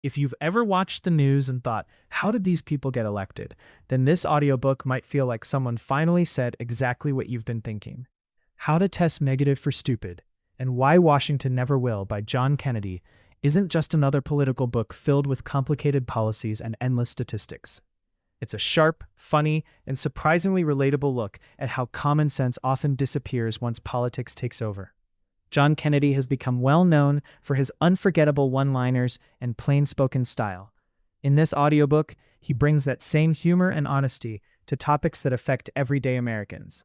If you've ever watched the news and thought, how did these people get elected? Then this audiobook might feel like someone finally said exactly what you've been thinking. How to Test Negative for Stupid and Why Washington Never Will by John Kennedy isn't just another political book filled with complicated policies and endless statistics. It's a sharp, funny, and surprisingly relatable look at how common sense often disappears once politics takes over. John Kennedy has become well known for his unforgettable one-liners and plain-spoken style. In this audiobook, he brings that same humor and honesty to topics that affect everyday Americans.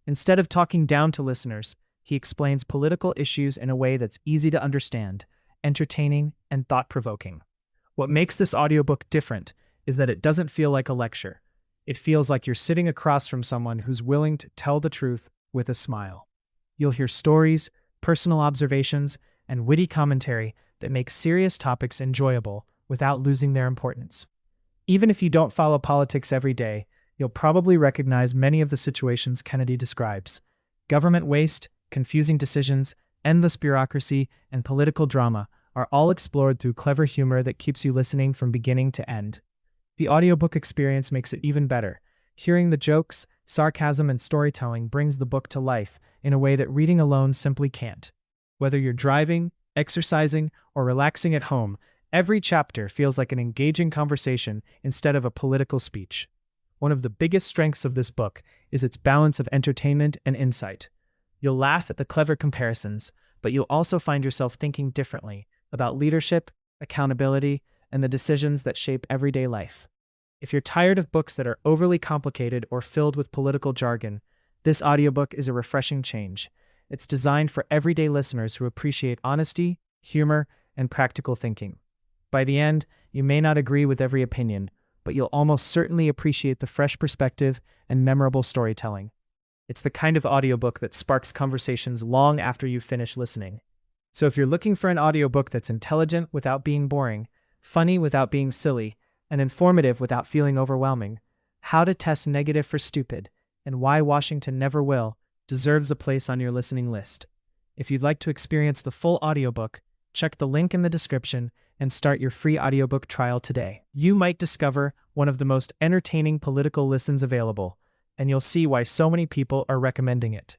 Instead of talking down to listeners, he explains political issues in a way that's easy to understand, entertaining, and thought-provoking. What makes this audiobook different is that it doesn't feel like a lecture. It feels like you're sitting across from someone who's willing to tell the truth with a smile. You'll hear stories, personal observations, and witty commentary that make serious topics enjoyable without losing their importance. Even if you don't follow politics every day, you'll probably recognize many of the situations Kennedy describes. Government waste, confusing decisions, endless bureaucracy, and political drama are all explored through clever humor that keeps you listening from beginning to end. The audiobook experience makes it even better. Hearing the jokes, sarcasm, and storytelling brings the book to life in a way that reading alone simply can't. Whether you're driving, exercising, or relaxing at home, every chapter feels like an engaging conversation instead of a political speech. One of the biggest strengths of this book is its balance of entertainment and insight. You'll laugh at the clever comparisons, but you'll also find yourself thinking differently about leadership, accountability, and the decisions that shape everyday life. If you're tired of books that are overly complicated or filled with political jargon, this audiobook is a refreshing change. It's designed for everyday listeners who appreciate honesty, humor, and practical thinking. By the end, you may not agree with every opinion, but you'll almost certainly appreciate the fresh perspective and memorable storytelling. It's the kind of audiobook that sparks conversations long after you've finished listening. So if you're looking for an audiobook that's intelligent without being boring, funny without being silly, and informative without feeling overwhelming, How to Test Negative for Stupid and Why Washington Never Will deserves a place on your listening list. If you'd like to experience the full audiobook, check the link in the description and start your free audiobook trial today. You might discover one of the most entertaining political listens available, and you'll see why so many people are recommending it.